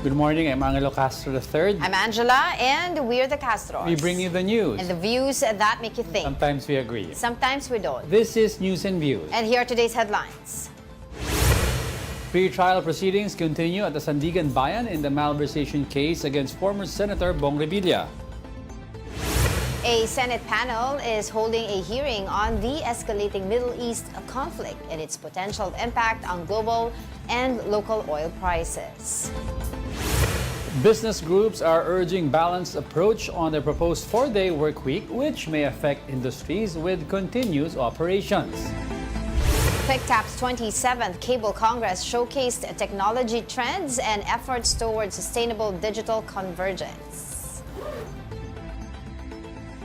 Good morning, I'm Angelo Castro III. I'm Angela, and we're the Castros. We bring you the news. And the views that make you think. Sometimes we agree. Sometimes we don't. This is News and Views. And here are today's headlines. Pre-trial proceedings continue at the Sandigan Bayan in the malversation case against former Senator Bong Revilla. A Senate panel is holding a hearing on the escalating Middle East conflict and its potential impact on global and local oil prices. Business groups are urging balanced approach on the proposed 4-day work week, which may affect industries with continuous operations. PICTAP's 27th Cable Congress showcased technology trends and efforts towards sustainable digital convergence.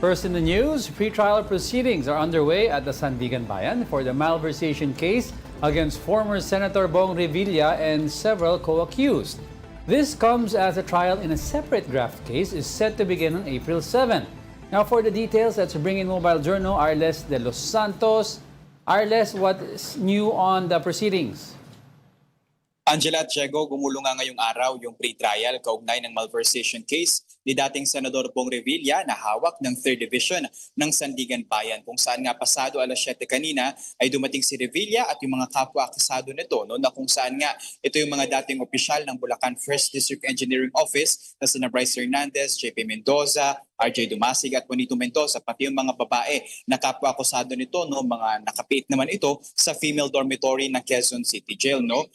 First in the news, pre-trial proceedings are underway at the Sandigan Bayan for the malversation case against former Senator Bong Revilla and several co-accused. This comes as a trial in a separate graft case is set to begin on April 7. Now for the details, let's bring in Mobile Journal Arles de los Santos. Arles, what is new on the proceedings? Angela at Diego, gumulo nga ngayong araw yung pre-trial kaugnay ng malversation case ni dating Senador Bong Revilla na hawak ng 3rd Division ng Sandigan Bayan, kung saan nga pasado alas 7 kanina ay dumating si Revilla at yung mga kapwa-akusado nito, no, na kung saan nga ito yung mga dating opisyal ng Bulacan 1st District Engineering Office na sina Bryce Hernandez, JP Mendoza, RJ Dumasig at Juanito Mendoza, pati yung mga babae na kapwa-akusado nito, no, mga nakapiit naman ito sa female dormitory ng Quezon City Jail, no.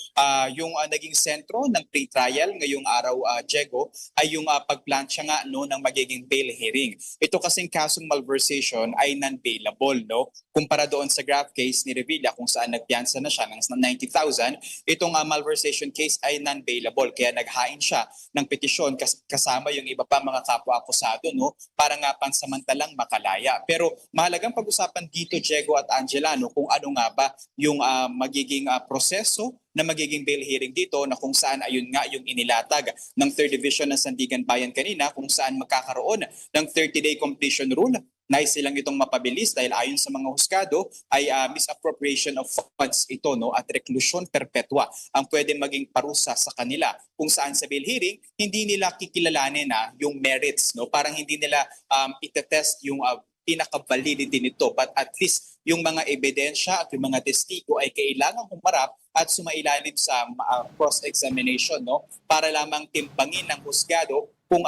Yung naging sentro ng pre-trial ngayong araw, Diego, ay yung pagplansya nga, no, ng magiging bail hearing. Ito kasing kasong malversation ay non-bailable, no. Kumpara doon sa graft case ni Revilla kung saan nagpiyansa na siya ng 90,000, itong malversation case ay non-bailable. Kaya naghain siya ng petisyon kasama yung iba pa mga kapwa-akusado, no, para nga pansamantalang makalaya. Pero mahalagang pag-usapan dito, Diego at Angela, no, kung ano nga ba yung magiging proseso na magiging bail hearing dito, na kung saan ayun nga yung inilatag ng 3rd Division ng Sandigan Bayan kanina, kung saan magkakaroon ng 30-day completion rule. Nais silang itong mapabilis dahil ayon sa mga husgado ay misappropriation of funds ito, no, at reclusion perpetua ang pwede maging parusa sa kanila, kung saan sa bail hearing hindi nila kikilalanin na yung merits, no, parang hindi nila itetest yung pinaka-validity nito, but at least yung mga ebidensya at yung mga testigo ay kailangang humarap at sumailalim sa cross-examination, no, para lamang timbangin ng husgado kung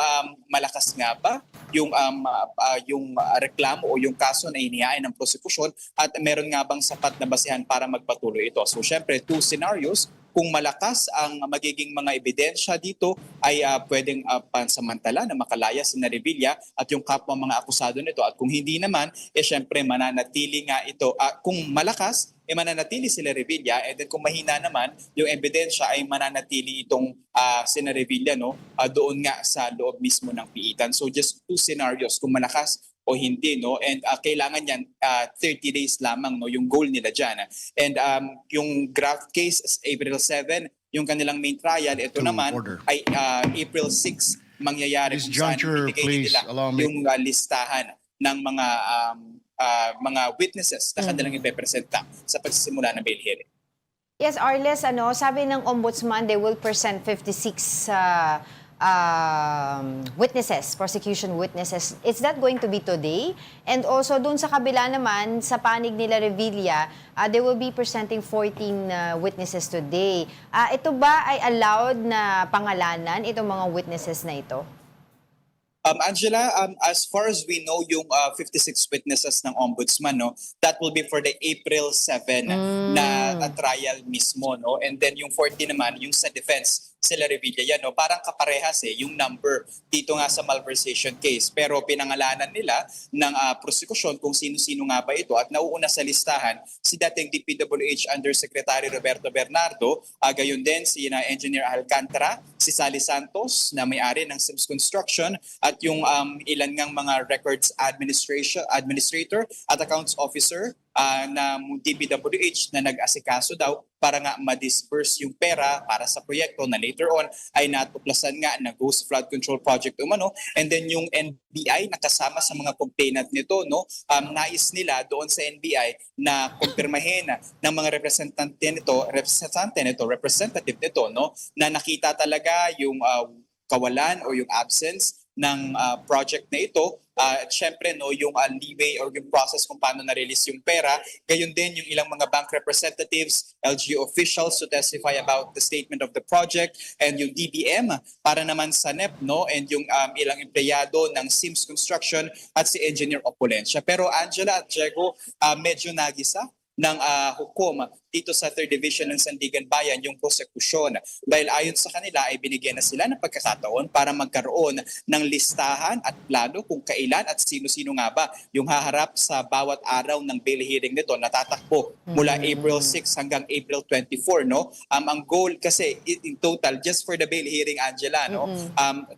malakas nga ba yung reklamo o yung kaso na inihain ng prosekusyon at meron nga bang sapat na basehan para magpatuloy ito. So syempre, 2 scenarios. Kung malakas ang magiging mga ebidensya dito ay pwedeng pansamantala na makalaya si Revilla at yung kapwa mga akusado nito. At kung hindi naman, syempre mananatili nga ito. Kung malakas, mananatili sila Revilla, and then kung mahina naman, yung ebidensya ay mananatili itong si Revilla, no, doon nga sa loob mismo ng piitan. So just 2 scenarios, kung malakas o hindi, no, and kailangan yan 30 days lamang, no, yung goal nila dyan. And yung graft case is April 7, yung kanilang main trial, ito naman ay April 6 mangyayari. This juncture, please allow me. Yung listahan ng mga witnesses na kanilang ipepresenta sa pagsisimula ng bail hearing. Yes, Arles, sabi ng Ombudsman, they will present 56 witnesses, prosecution witnesses. Is that going to be today? And also, dun sa kabila naman, sa panig nila Revilla, they will be presenting 14 witnesses today. Ito ba ay allowed na pangalanan, itong mga witnesses na ito? Angela, as far as we know, yung 56 witnesses ng Ombudsman, no, that will be for the April 7 na trial mismo, no? And then yung 14 naman, yung sa defense, sila Revilla yan, no? Parang kaparehas yung number dito nga sa malversation case. Pero pinangalanan nila ng prosekusyon kung sino-sino nga ba ito, at nauuna sa listahan si dating DPWH Undersecretary Roberto Bernardo, gayon din si Engineer Alcantara, si Sally Santos na may-ari ng Sims Construction, at yung ilan ngang mga records administrator at accounts officer na DPWH na nag-asikaso daw para nga ma-disperse yung pera para sa proyekto na later on ay natuklasan nga na Ghost Flood Control Project umano. And then yung NBI nakasama sa mga complainant nito, no, nais nila doon sa NBI na kumpirmahin ng mga representative nito, no, na nakita talaga yung kawalan o yung absence ng project na ito. At syempre, no, yung leeway or yung process kung paano na-release yung pera. Gayon din yung ilang mga bank representatives, LGU officials to testify about the statement of the project, and yung DBM para naman sa NEP, no, and yung ilang empleyado ng Sims Construction at si Engineer Opulencia. Pero Angela at Diego, medyo nagisa ng hukom dito sa 3rd Division ng Sandigan Bayan yung prosekusyon. Dahil ayon sa kanila ay binigyan na sila ng pagkakataon para magkaroon ng listahan at plano kung kailan at sino-sino nga ba yung haharap sa bawat araw ng bail hearing nito na tatakbo mula April 6 hanggang April 24. No? Ang goal kasi in total just for the bail hearing, Angela, no,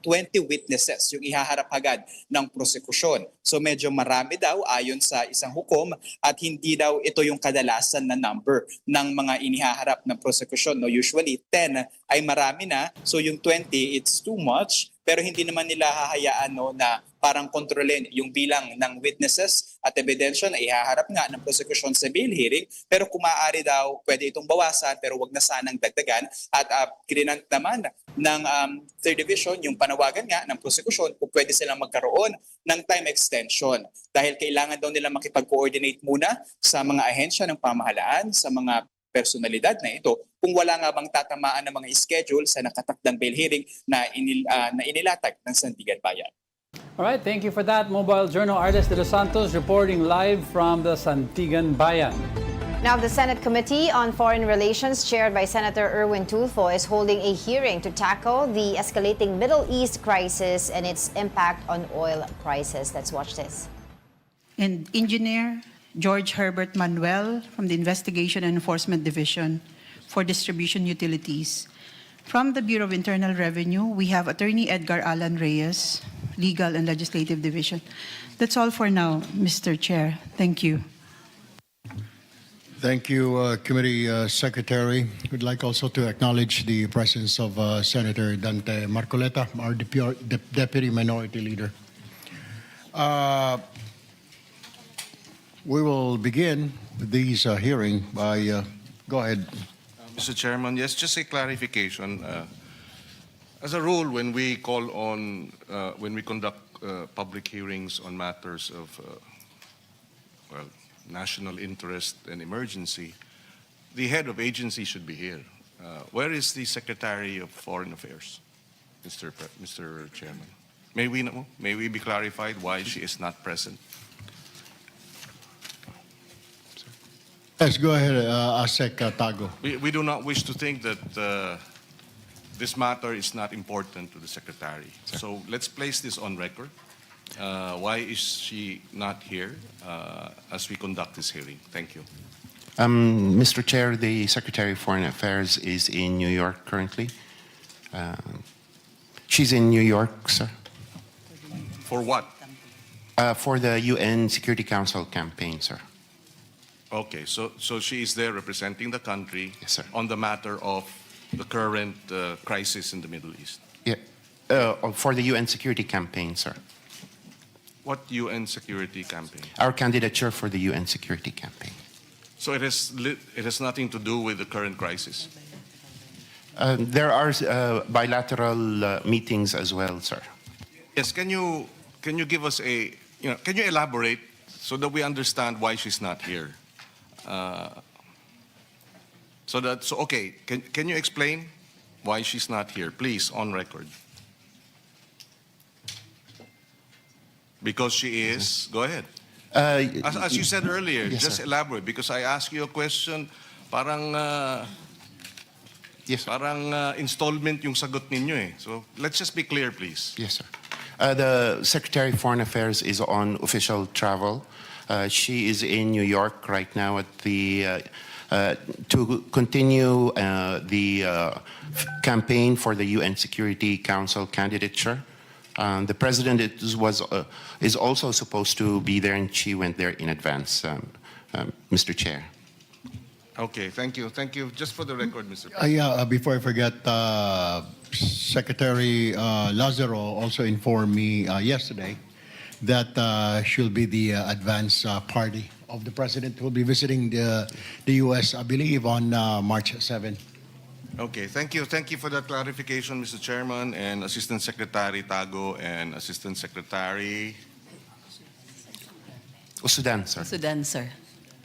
20 witnesses yung ihaharap agad ng prosekusyon. So medyo marami daw ayon sa isang hukom at hindi daw ito yung kadalasan na number ng mga inihaharap ng prosekusyon. No? Usually 10 ay marami na, so yung 20 it's too much, pero hindi naman nila hahayaan, no, na parang kontrolin yung bilang ng witnesses at ebidensya na ihaharap nga ng prosekusyon sa bail hearing. Pero kung maaari daw, pwede itong bawasan pero wag na sanang dagdagan. At grinant naman ng 3rd Division yung panawagan nga ng prosekusyon kung pwede silang magkaroon ng time extension. Dahil kailangan daw nila makipag-coordinate muna sa mga ahensya ng pamahalaan, sa mga personalidad na ito, kung wala nga bang tatamaan ng mga schedule sa nakatakdang bail hearing na inilatag ng Sandigan Bayan. All right, thank you for that. Mobile Journal Artes de los Santos reporting live from the Sandigan Bayan. Now, the Senate Committee on Foreign Relations, chaired by Senator Erwin Tulfo, is holding a hearing to tackle the escalating Middle East crisis and its impact on oil prices. Let's watch this. And Engineer George Herbert Manuel from the Investigation and Enforcement Division for Distribution Utilities. From the Bureau of Internal Revenue, we have Attorney Edgar Alan Reyes, Legal and Legislative Division. That's all for now, Mr. Chair. Thank you. Thank you, Committee Secretary. We'd like also to acknowledge the presence of Senator Dante Marcoleta, our Deputy Minority Leader. We will begin this hearing by, go ahead. Mr. Chairman, yes, just a clarification. As a rule, when we call on, when we conduct public hearings on matters of, well, national interest and emergency, the head of agency should be here. Where is the Secretary of Foreign Affairs, Mr. Chairman? May we know? May we be clarified why she is not present? Yes, go ahead, Asek Tago. We do not wish to think that this matter is not important to the Secretary. So let's place this on record. Why is she not here as we conduct this hearing? Thank you. Mr. Chair, the Secretary of Foreign Affairs is in New York currently. She's in New York, sir, For what? for the UN Security Council campaign, sir. Okay, so she is there representing the country Yes, sir. on the matter of the current crisis in the Middle East. Yeah, for the UN Security campaign, sir. What UN security campaign? Our candidature for the UN Security campaign. So it has nothing to do with the current crisis. There are bilateral meetings as well, sir. Yes, can you give us can you elaborate so that we understand why she's not here? Okay, can you explain why she's not here, please, on record? Because she is, go ahead. As you said earlier, Yes, just sir. elaborate, because I asked you a question, parang Yes, sir. installment yung sagot ninyo eh. So let's just be clear, please. Yes, sir. The Secretary of Foreign Affairs is on official travel. She is in New York right now at the to continue the campaign for the UN Security Council candidature. The President is also supposed to be there, and she went there in advance, Mr. Chair. Okay, thank you. Thank you. Just for the record, Mr. President. Yeah, before I forget, Secretary Lazaro also informed me yesterday that she'll be the advance party of the president who will be visiting the U.S., I believe, on March 7. Okay, thank you. Thank you for that clarification, Mr. Chairman, and Assistant Secretary Tago and Assistant Secretary Usudan, sir. Usudan, sir.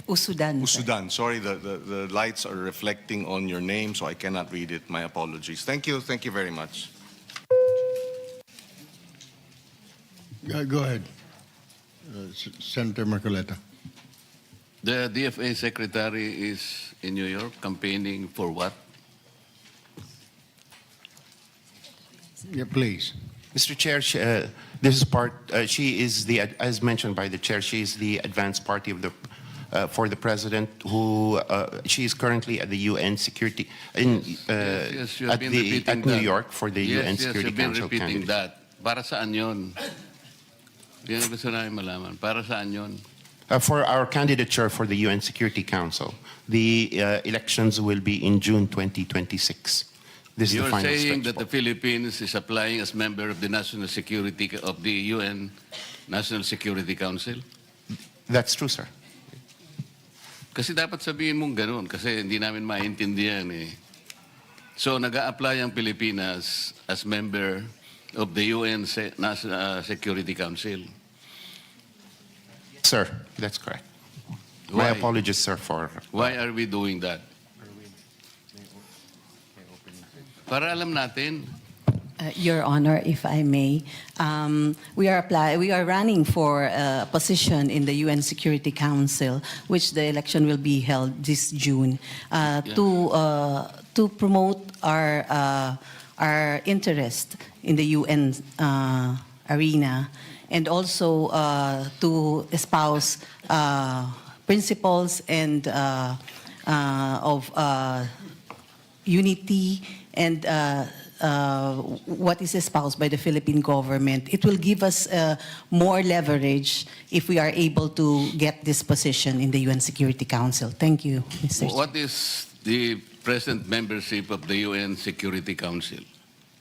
Usudan. sir. Usudan. Sorry, the lights are reflecting on your name, so I cannot read it. My apologies. Thank you. Thank you very much. Go ahead, Senator Marcoleta. The DFA secretary is in New York campaigning for what? Yeah, please. Mr. Chair, this is part. She is the, as mentioned by the chair, she is the advance party of the for the president. Who she is currently at the UN Security in Yes, you have at been the repeating at New that. York for the UN Security you've been Council repeating candidate. that. Para saan yun? Yan ang gusto namin malaman. Para saan yun? For our candidature for the UN Security Council, the elections will be in June 2026. This is You're the final saying stretch. that the Philippines is applying as member of the National Security of the UN National Security Council? That's true, sir. Kasi dapat sabihin mong ganun kasi hindi namin maintindihan eh. So nag-a-apply ang Pilipinas as member of the UN National Security Council. Sir, that's correct. My Why? apologies, sir, for Why are we doing that? Para alam natin. Your Honor, if I may, we are running for a position in the UN Security Council, which the election will be held this June, to promote our interest in the UN arena, and also to espouse principles and of unity and what is espoused by the Philippine government. It will give us more leverage if we are able to get this position in the UN Security Council. Thank you, Mr. Chair. What is the present membership of the UN Security Council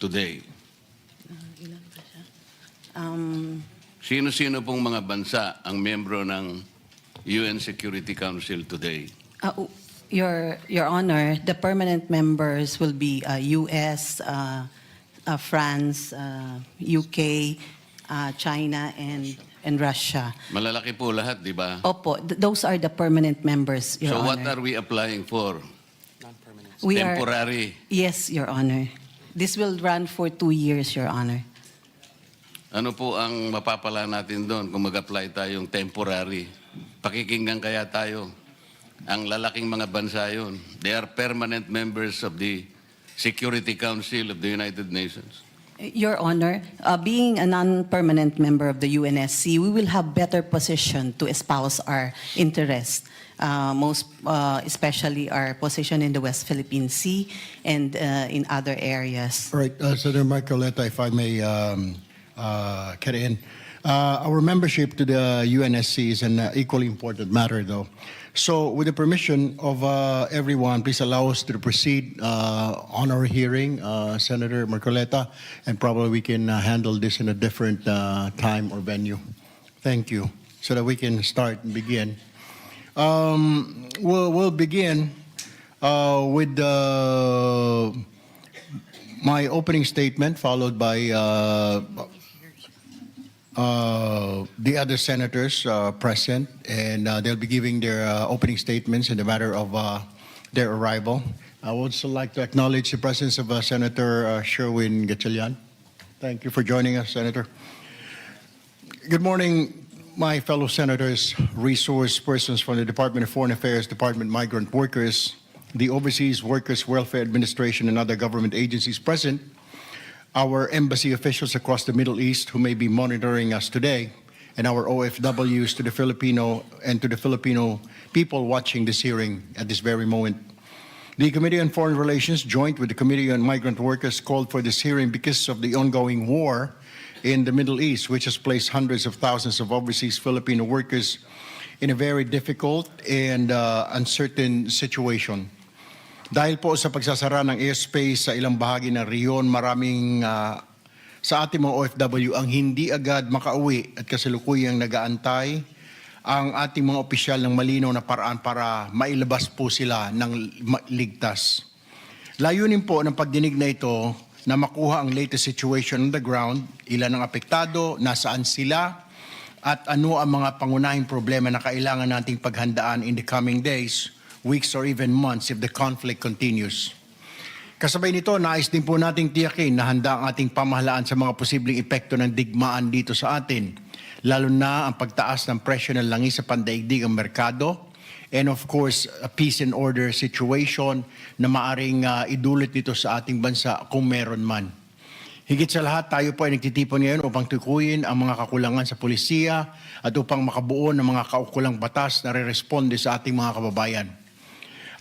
today? Sino-sino pong mga bansa ang membro ng UN Security Council today? Your Honor, the permanent members will be U.S., France, UK, China, and Russia. Malalaki po lahat, di ba? Opo, those are the permanent members, Your So Honor. what are we applying for? We are- Temporary. Yes, Your Honor. This will run for 2 years, Your Honor. Ano po ang mapapala natin doon kung mag-apply tayong temporary? Pakikinggan kaya tayo? Ang lalaking mga bansa yun. They are permanent members of the Security Council of the United Nations. Your Honor, being a non-permanent member of the UNSC, we will have better position to espouse our interests, most especially our position in the West Philippine Sea and in other areas. All right, Senator Marcoleta, if I may carry in. Our membership to the UNSC is an equally important matter, though. So, with the permission of everyone, please allow us to proceed on our hearing, Senator Marcoleta, and probably we can handle this in a different time or venue. Thank you. So that we can start and begin. We'll begin with my opening statement, followed by the other senators present, and they'll be giving their opening statements in the matter of their arrival. I would also like to acknowledge the presence of Senator Sherwin Gatchalian. Thank you for joining us, Senator. Good morning, my fellow senators, resource persons from the Department of Foreign Affairs, Department of Migrant Workers, the Overseas Workers Welfare Administration, and other government agencies present, our embassy officials across the Middle East who may be monitoring us today, and our OFWs to the Filipino people watching this hearing at this very moment. The Committee on Foreign Relations, joint with the Committee on Migrant Workers, called for this hearing because of the ongoing war in the Middle East, which has placed hundreds of thousands of overseas Filipino workers in a very difficult and uncertain situation. Dahil po sa pagsasara ng airspace sa ilang bahagi ng riyon, maraming sa ating mga OFW ang hindi agad makauwi at kasalukuyang nagaantay ang ating mga opisyal ng malinaw na paraan para mailabas po sila ng ligtas. Layunin po ng pagdinig na ito na makuha ang latest situation on the ground, ilan ang apektado, nasaan sila, at ano ang mga pangunahing problema na kailangan nating paghandaan in the coming days, weeks, or even months if the conflict continues. Kasabay nito, nais din po nating tiyakin na handa ang ating pamahalaan sa mga posibleng epekto ng digmaan dito sa atin, lalo na ang pagtaas ng presyo ng langis sa pandaigdig ang merkado, and of course, a peace and order situation na maaring idulot dito sa ating bansa kung meron man. Higit sa lahat, tayo po ay nagtitipon ngayon upang tukuyin ang mga kakulangan sa pulisya at upang makabuo ng mga kaukulang batas na re-responde sa ating mga kababayan.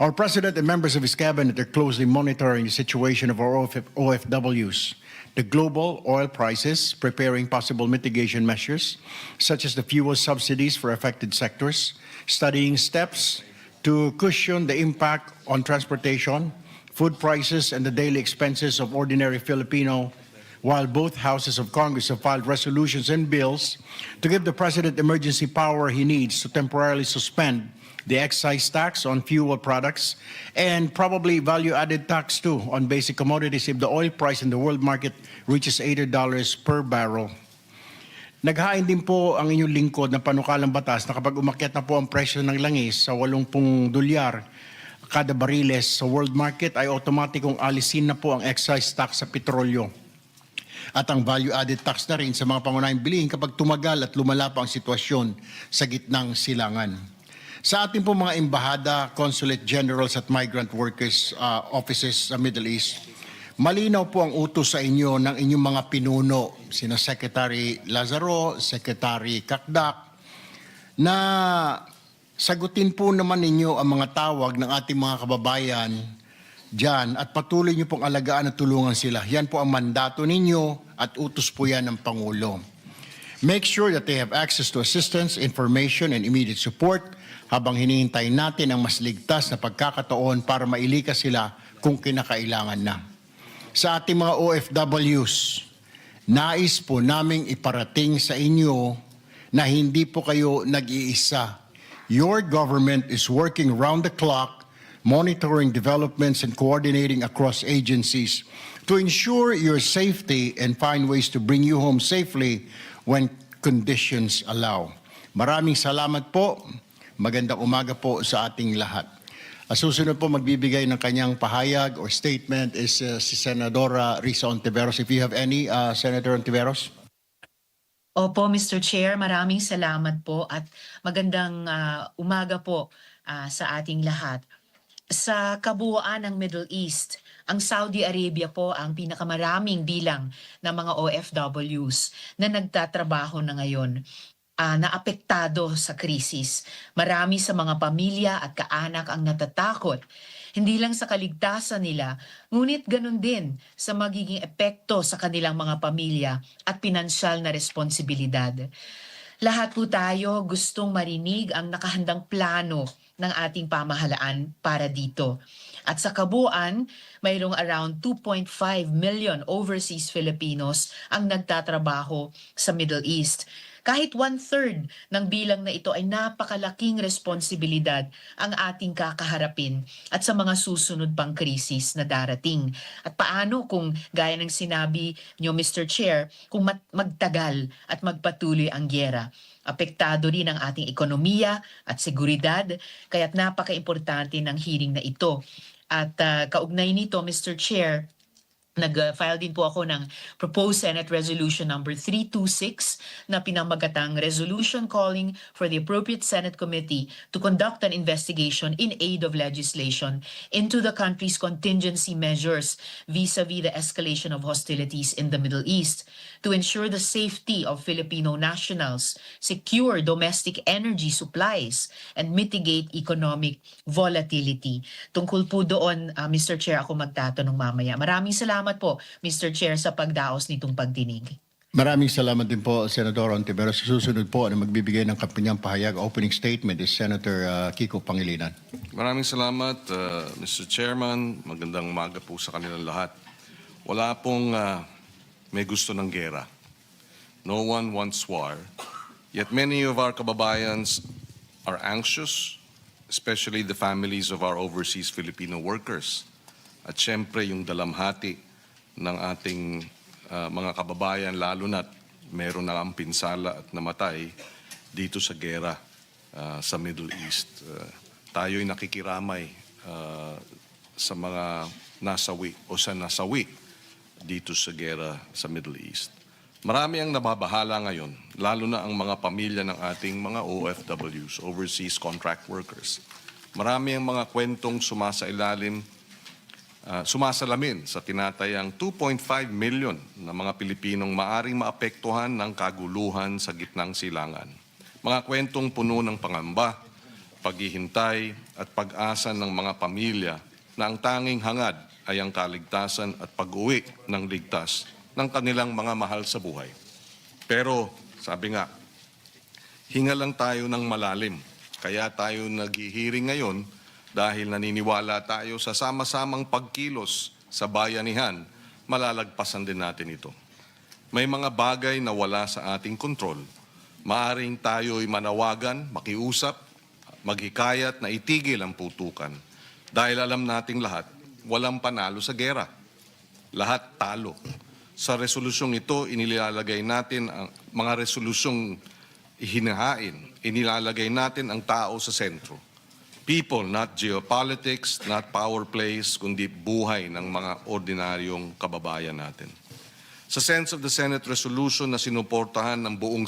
Our President and members of his cabinet are closely monitoring the situation of our OFWs, the global oil prices, preparing possible mitigation measures, such as the fuel subsidies for affected sectors, studying steps to cushion the impact on transportation, food prices, and the daily expenses of ordinary Filipino, while both houses of Congress have filed resolutions and bills to give the President emergency power he needs to temporarily suspend the excise tax on fuel products, and probably value-added tax too on basic commodities if the oil price in the world market reaches $80 per barrel. Naghain din po ang inyong lingkod ng panukalang batas na kapag umakyat na po ang presyo ng langis sa $80 kada bariles sa world market ay automatikong alisin na po ang excise tax sa petrolyo at ang value-added tax na rin sa mga pangunahing bilihin kapag tumagal at lumala pa ang sitwasyon sa gitnang silangan. Sa ating po mga embahada, consulate generals at migrant workers offices sa Middle East, malinaw po ang utos sa inyo ng inyong mga pinuno, sina Secretary Lazaro, Secretary Kakdak, na sagutin po naman ninyo ang mga tawag ng ating mga kababayan dyan at patuloy niyo pong alagaan at tulungan sila. Yan po ang mandato ninyo at utos po yan ng Pangulo. Make sure that they have access to assistance, information, and immediate support habang hinihintay natin ang mas ligtas na pagkakataon para mailikas sila kung kinakailangan na. Sa ating mga OFWs, nais po naming iparating sa inyo na hindi po kayo nag-iisa. Your government is working round the clock, monitoring developments and coordinating across agencies to ensure your safety and find ways to bring you home safely when conditions allow. Maraming salamat po. Magandang umaga po sa ating lahat. Susunod po magbibigay ng kanyang pahayag or statement is si Senadora Risa Ontiveros. If you have any, Senator Ontiveros. Opo, Mr. Chair, maraming salamat po at magandang umaga po sa ating lahat. Sa kabuuan ng Middle East, ang Saudi Arabia po ang pinakamaraming bilang ng mga OFWs na nagtatrabaho na ngayon. Naapektado sa krisis. Marami sa mga pamilya at kaanak ang natatakot, hindi lang sa kaligtasan nila, ngunit ganun din sa magiging epekto sa kanilang mga pamilya at pinansyal na responsibilidad. Lahat po tayo gustong marinig ang nakahandang plano ng ating pamahalaan para dito. At sa kabuuan, mayroong around 2.5 million overseas Filipinos ang nagtatrabaho sa Middle East. Kahit 1/3 ng bilang na ito ay napakalaking responsibilidad ang ating kakaharapin at sa mga susunod pang krisis na darating. At paano kung gaya ng sinabi niyo Mr. Chair, kung magtagal at magpatuloy ang gyera? Apektado rin ang ating ekonomiya at seguridad, kaya't napaka-importante ng hearing na ito. At kaugnay nito Mr. Chair, nag-file din po ako ng Proposed Senate Resolution number 326 na pinamagatang resolution calling for the appropriate Senate committee to conduct an investigation in aid of legislation into the country's contingency measures vis-a-vis the escalation of hostilities in the Middle East to ensure the safety of Filipino nationals, secure domestic energy supplies, and mitigate economic volatility. Tungkol po doon, Mr. Chair, ako magtatanong mamaya. Maraming salamat po, Mr. Chair, sa pagdaos nitong pagdinig. Maraming salamat din po, Senador Ontiveros. Sa susunod po na magbibigay ng kanyang pahayag, opening statement is Senator Kiko Pangilinan. Maraming salamat, Mr. Chairman. Magandang umaga po sa kanilang lahat. Wala pong may gusto ng gera. No one wants war. Yet many of our kababayans are anxious, especially the families of our overseas Filipino workers. At syempre yung dalamhati ng ating mga kababayan, lalo na't meron na ang pinsala at namatay dito sa gera sa Middle East. Tayo'y nakikiramay sa mga nasawi o sa nasawi dito sa gera sa Middle East. Marami ang nababahala ngayon, lalo na ang mga pamilya ng ating mga OFWs, overseas contract workers. Marami ang mga kwentong sumasalamin sa tinatayang 2.5 million na mga Pilipinong maaring maapektuhan ng kaguluhan sa gitnang silangan. Mga kwentong puno ng pangamba, paghihintay at pag-asa ng mga pamilya na ang tanging hangad ay ang kaligtasan at pag-uwi ng ligtas ng kanilang mga mahal sa buhay. Pero sabi nga, hinga lang tayo ng malalim. Kaya tayo naghihiring ngayon dahil naniniwala tayo sa sama-samang pagkilos sa bayanihan, malalagpasan din natin ito. May mga bagay na wala sa ating kontrol. Maaring tayo'y manawagan, makiusap, maghikayat na itigil ang putukan. Dahil alam nating lahat, walang panalo sa gera. Lahat talo. Sa resolusyong ito, inilalagay natin ang mga resolusyong hinahain. Inilalagay natin ang tao sa sentro. People, not geopolitics, not power plays, kundi buhay ng mga ordinaryong kababayan natin. Sa sense of the Senate resolution na sinuportahan ng buong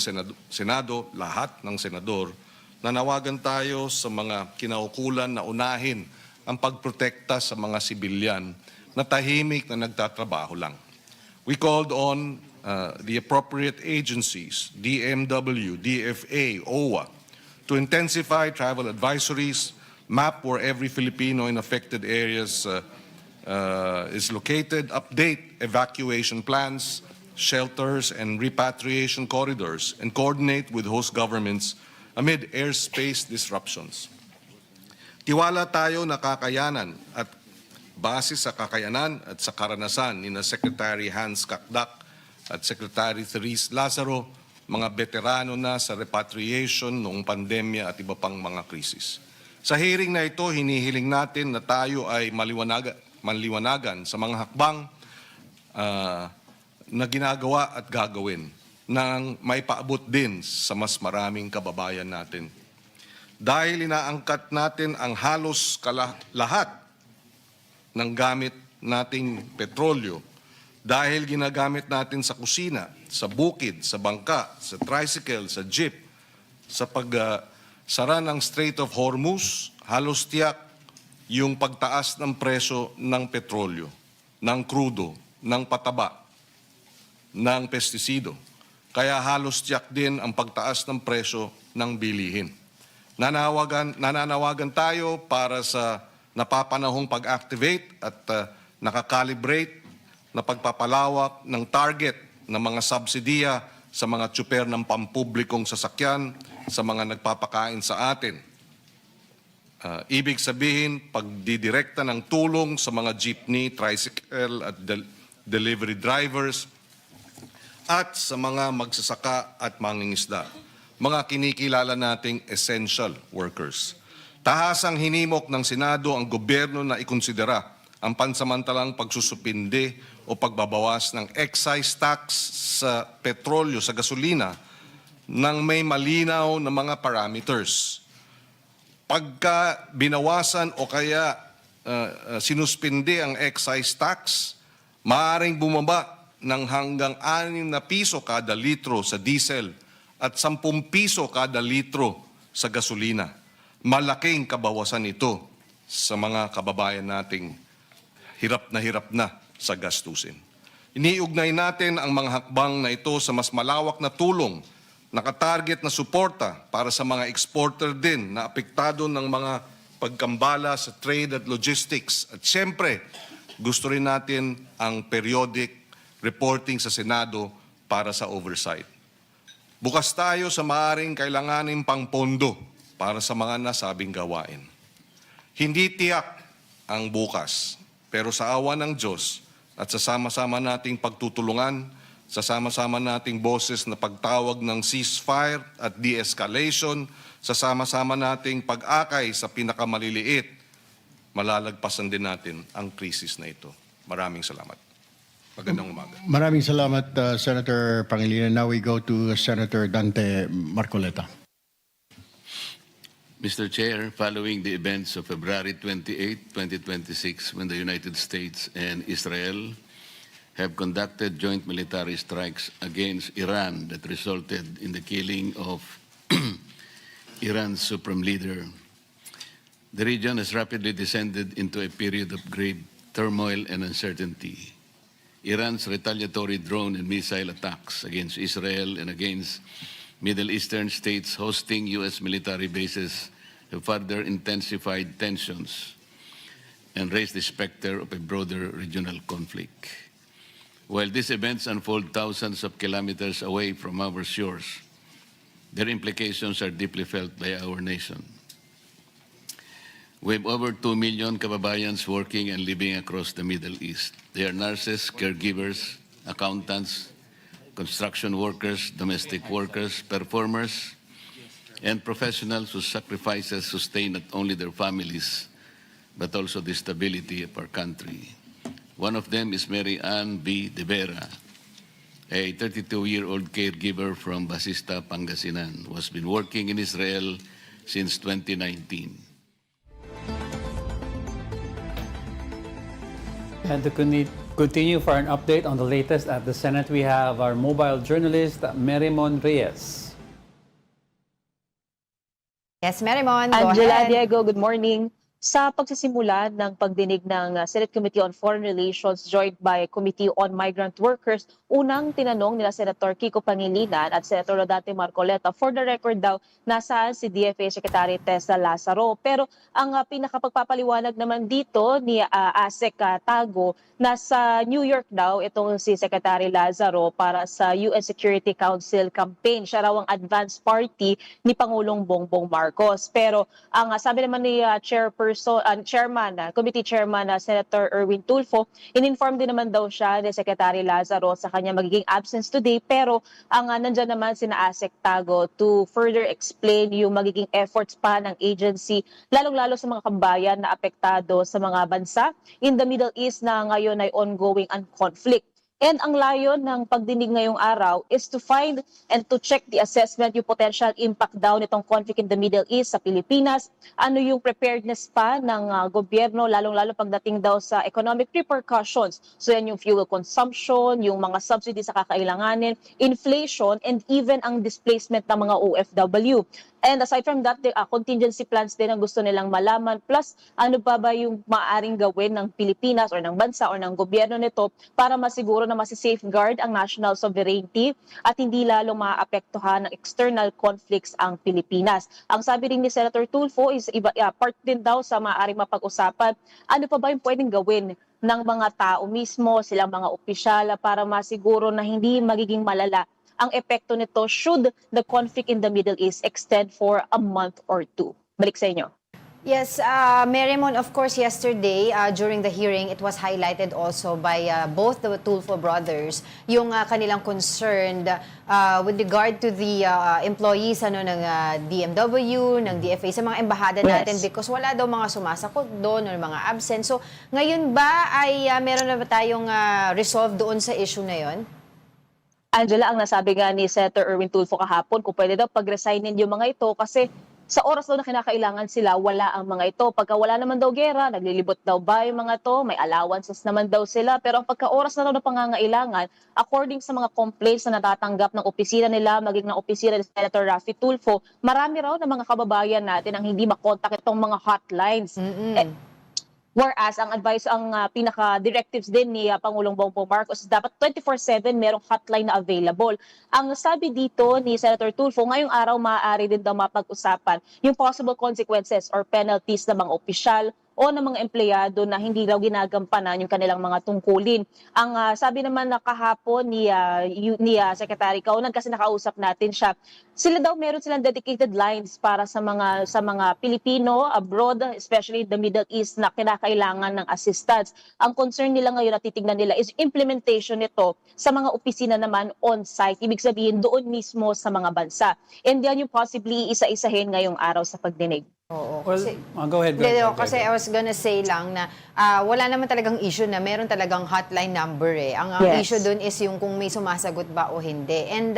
Senado, lahat ng senador, nanawagan tayo sa mga kinaukulan na unahin ang pagprotekta sa mga sibilyan na tahimik na nagtatrabaho lang. We called on the appropriate agencies, DMW, DFA, OWA, to intensify travel advisories, map where every Filipino in affected areas is located, update evacuation plans, shelters, and repatriation corridors, and coordinate with host governments amid airspace disruptions. Tiwala tayo na kakayanan at base sa kakayanan at sa karanasan ni Secretary Hans Kakdak at Secretary Therese Lazaro, mga veterano na sa repatriation noong pandemya at iba pang mga krisis. Sa hearing na ito, hinihiling natin na tayo ay maliwanagan sa mga hakbang na ginagawa at gagawin nang may paabot din sa mas maraming kababayan natin. Dahil inaangkat natin ang halos lahat ng gamit nating petrolyo, dahil ginagamit natin sa kusina, sa bukid, sa bangka, sa tricycle, sa jeep, sa pagsara ng Strait of Hormuz, halos tiyak yung pagtaas ng presyo ng petrolyo, ng krudo, ng pataba, ng pestisido. Kaya halos tiyak din ang pagtaas ng presyo ng bilihin. Nananawagan tayo para sa napapanahong pag-activate at nakakalibrate na pagpapalawak ng target ng mga subsidiya sa mga tsuper ng pampublikong sasakyan, sa mga nagpapakain sa atin. Ibig sabihin, pagdidirekta ng tulong sa mga jeepney, tricycle at delivery drivers at sa mga magsasaka at mangingisda, mga kinikilala nating essential workers. Tahasang hinimok ng Senado ang gobyerno na ikonsidera ang pansamantalang pagsusupindi o pagbabawas ng excise tax sa petrolyo, sa gasolina, ng may malinaw na mga parameters. Pagka binawasan o kaya sinuspindi ang excise tax, maaaring bumaba ng hanggang 6 na piso kada litro sa diesel at 10 piso kada litro sa gasolina. Malaking kabawasan ito sa mga kababayan nating hirap na sa gastusin. Iniugnay natin ang mga hakbang na ito sa mas malawak na tulong, nakatarget na suporta para sa mga exporter din na apektado ng mga pagkambala sa trade at logistics. At siyempre, gusto rin natin ang periodic reporting sa Senado para sa oversight. Bukas tayo sa maaring kailanganin pang pondo para sa mga nasabing gawain. Hindi tiyak ang bukas, pero sa awa ng Diyos at sa sama-sama nating pagtutulungan, sa sama-sama nating boses na pagtawag ng ceasefire at de-escalation, sa sama-sama nating pag-akay sa pinakamaliliit, malalagpasan din natin ang krisis na ito. Maraming salamat. Magandang umaga. Maraming salamat, Senator Pangilinan. Now we go to Senator Dante Marcoleta. Mr. Chair, following the events of February 28, 2026, when the United States and Israel have conducted joint military strikes against Iran that resulted in the killing of Iran's supreme leader, the region has rapidly descended into a period of grave turmoil and uncertainty. Iran's retaliatory drone and missile attacks against Israel and against Middle Eastern states hosting U.S. military bases have further intensified tensions and raised the specter of a broader regional conflict. While these events unfold thousands of kilometers away from our shores, their implications are deeply felt by our nation. We have over 2 million kababayans working and living across the Middle East. They are nurses, caregivers, accountants, construction workers, domestic workers, performers, and professionals whose sacrifices sustain not only their families, but also the stability of our country. One of them is Mary Ann B. De Vera, a 32-year-old caregiver from Basista, Pangasinan, who has been working in Israel since 2019. And to continue for an update on the latest at the Senate, we have our mobile journalist, Merimon Reyes. Yes, Merimon, go Angela, ahead. Diego, good morning. Sa pagsisimula ng pagdinig ng Senate Committee on Foreign Relations joined by Committee on Migrant Workers, unang tinanong nila Senator Kiko Pangilinan at Senator Rodante Marcoleta, for the record daw, nasaan si DFA Secretary Tessa Lazaro. Pero ang pinakapagpapaliwanag naman dito ni ASEC Tago, nasa New York daw itong si Secretary Lazaro para sa UN Security Council campaign. Siya raw ang advance party ni Pangulong Bongbong Marcos. Pero ang sabi naman ni Committee Chairman Senator Erwin Tulfo, in-inform din naman daw siya ni Secretary Lazaro sa kanya magiging absence today, pero ang nandyan naman sina ASEC Tago to further explain yung magiging efforts pa ng agency, lalong-lalo sa mga kabayan na apektado sa mga bansa in the Middle East na ngayon ay ongoing ang conflict. And ang layon ng pagdinig ngayong araw is to find and to check the assessment, yung potential impact daw nitong conflict in the Middle East sa Pilipinas, ano yung preparedness pa ng gobyerno, lalong-lalo pagdating daw sa economic repercussions. So yan yung fuel consumption, yung mga subsidies sa kakailanganin, inflation, and even ang displacement ng mga OFW. And aside from that, contingency plans din ang gusto nilang malaman. Plus, ano pa ba yung maaaring gawin ng Pilipinas or ng bansa or ng gobyerno nito para masiguro na masi-safeguard ang national sovereignty at hindi lalong maapektuhan ng external conflicts ang Pilipinas. Ang sabi rin ni Senator Tulfo is part din daw sa maaaring mapag-usapan, ano pa ba yung pwedeng gawin ng mga tao mismo, silang mga opisyal para masiguro na hindi magiging malala ang epekto nito should the conflict in the Middle East extend for a month or two. Balik sa inyo. Yes, Merimon, of course, yesterday during the hearing, it was highlighted also by both the Tulfo brothers, yung kanilang concern with regard to the employees ng DMW, ng DFA, sa mga embahada natin, because wala daw mga sumasakot doon or mga absent. So, ngayon ba ay meron na ba tayong resolve doon sa issue na yon? Angela, ang nasabi nga ni Senator Erwin Tulfo kahapon, kung pwede daw pag-resignin yung mga ito kasi sa oras daw na kinakailangan sila, wala ang mga ito. Pagka wala naman daw gera, naglilibot daw ba yung mga to, may allowances naman daw sila. Pero ang pagka-oras na daw na pangangailangan, according sa mga complaints na natatanggap ng opisina nila, maging ng opisina ni Senator Raffy Tulfo, marami raw na mga kababayan natin ang hindi makontak itong mga hotlines. Whereas ang advice, ang pinaka-directives din ni Pangulong Bongbong Marcos, dapat 24/7 merong hotline na available. Ang sabi dito ni Senator Tulfo, ngayong araw maaari din daw mapag-usapan yung possible consequences or penalties ng mga opisyal o ng mga empleyado na hindi daw ginagampanan yung kanilang mga tungkulin. Ang sabi naman na kahapon ni Secretary Caunan, kasi nakausap natin siya, meron silang dedicated lines para sa mga Pilipino abroad, especially the Middle East, na kinakailangan ng assistance. Ang concern nila ngayon na titignan nila is implementation nito sa mga opisina naman on-site, ibig sabihin doon mismo sa mga bansa. And yan yung possibly isa-isahin ngayong araw sa pagdinig. Oo. Well, Kasi, go ahead. kasi I was gonna say lang na wala naman talagang issue na meron talagang hotline number eh. Ang Yes. issue dun is yung kung may sumasagot ba o hindi. And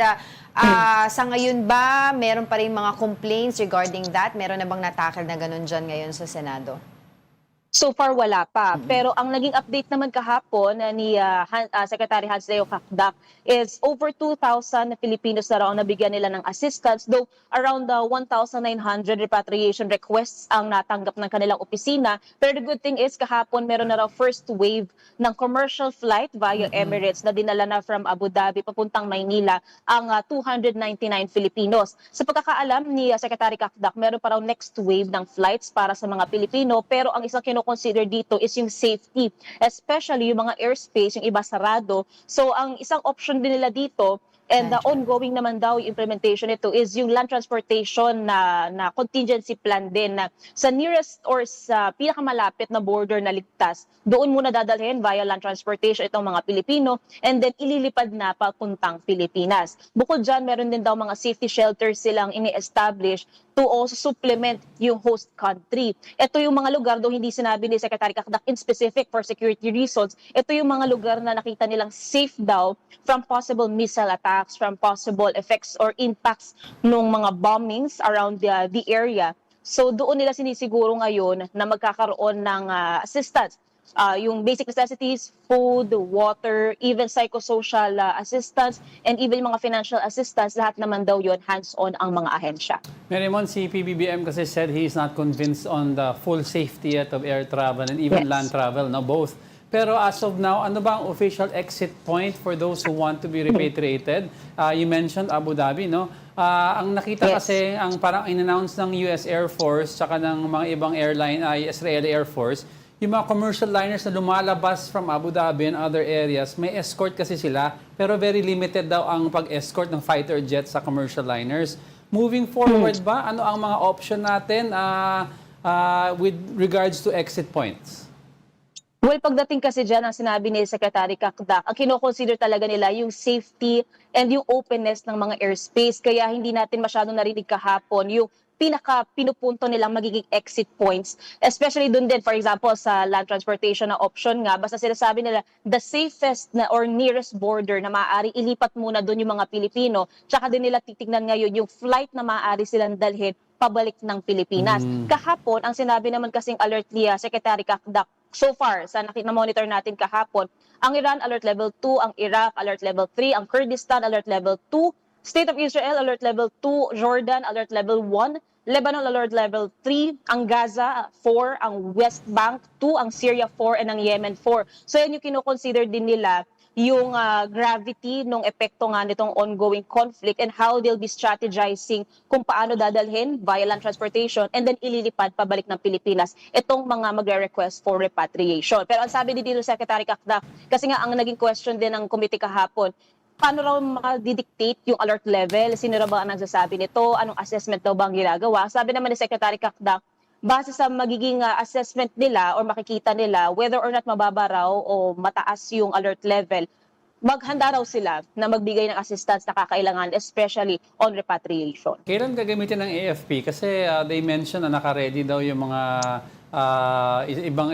sa ngayon ba, meron pa rin mga complaints regarding that? Meron na bang natakil na ganun dyan ngayon sa Senado? So far, wala pa. Pero ang naging update naman kahapon ni Secretary Hans Leo Kakdak is over 2,000 na Filipinos na raw nabigyan nila ng assistance, though around 1,900 repatriation requests ang natanggap ng kanilang opisina. Pero the good thing is kahapon meron na raw first wave ng commercial flight via Emirates na dinala na from Abu Dhabi papuntang Maynila ang 299 Filipinos. Sa pagkakaalam ni Secretary Kakdak, meron pa raw next wave ng flights para sa mga Pilipino, pero ang isang consider dito is yung safety, especially yung mga airspace, yung iba sarado. So ang isang option din nila dito, and ongoing naman daw yung implementation nito, is yung land transportation na contingency plan din na sa nearest or sa pinakamalapit na border na ligtas, doon muna dadalhin via land transportation itong mga Pilipino, and then ililipad na papuntang Pilipinas. Bukod dyan, meron din daw mga safety shelters silang ini-establish to also supplement yung host country. Ito yung mga lugar, though hindi sinabi ni Secretary Kakdak in specific for security reasons, ito yung mga lugar na nakita nilang safe daw from possible missile attacks, from possible effects or impacts ng mga bombings around the area. So doon nila sinisiguro ngayon na magkakaroon ng assistance. Yung basic necessities, food, water, even psychosocial assistance, and even mga financial assistance, lahat naman daw yun hands-on ang mga ahensya. Merimon, si PBBM kasi said he is not convinced on the full safety yet of air travel and even land travel, no, both. Pero as of now, ano ba ang official exit point for those who want to be repatriated? You mentioned Abu Dhabi, no? Ang nakita kasi, ang parang in-announce ng US Air Force saka ng mga ibang airline, Israeli Air Force, yung mga commercial liners na lumalabas from Abu Dhabi and other areas, may escort kasi sila, pero very limited daw ang pag-escort ng fighter jets sa commercial liners. Moving forward ba, ano ang mga option natin with regards to exit points? Well, pagdating kasi dyan, ang sinabi ni Secretary Kakdak, ang kinoconsider talaga nila yung safety and yung openness ng mga airspace. Kaya hindi natin masyadong narinig kahapon yung pinupunto nilang magiging exit points, especially dun din, for example, sa land transportation na option nga, basta sinasabi nila the safest na or nearest border na maaari ilipat muna dun yung mga Pilipino, tsaka din nila titignan ngayon yung flight na maaari silang dalhin pabalik ng Pilipinas. Kahapon, ang sinabi naman kasing alert ni Secretary Kakdak, so far, sa na-monitor natin kahapon, ang Iran alert level 2, ang Iraq alert level 3, ang Kurdistan alert level 2, State of Israel alert level 2, Jordan alert level 1, Lebanon alert level 3, ang Gaza 4, ang West Bank 2, ang Syria 4, and ang Yemen 4. So yan yung kinoconsider din nila yung gravity ng epekto nga nitong ongoing conflict and how they'll be strategizing kung paano dadalhin via land transportation and then ililipad pabalik ng Pilipinas itong mga magre-request for repatriation. Pero ang sabi din dito Secretary Kakdak, kasi nga ang naging question din ng committee kahapon, paano raw makadidictate yung alert level? Sino raw ba ang nagsasabi nito? Anong assessment daw ba ang ginagawa? Sabi naman ni Secretary Kakdak, base sa magiging assessment nila or makikita nila whether or not mababa raw o mataas yung alert level, maghanda raw sila na magbigay ng assistance na kakailangan, especially on repatriation. Kailan gagamitin ng AFP? Kasi they mentioned na naka-ready daw yung mga ibang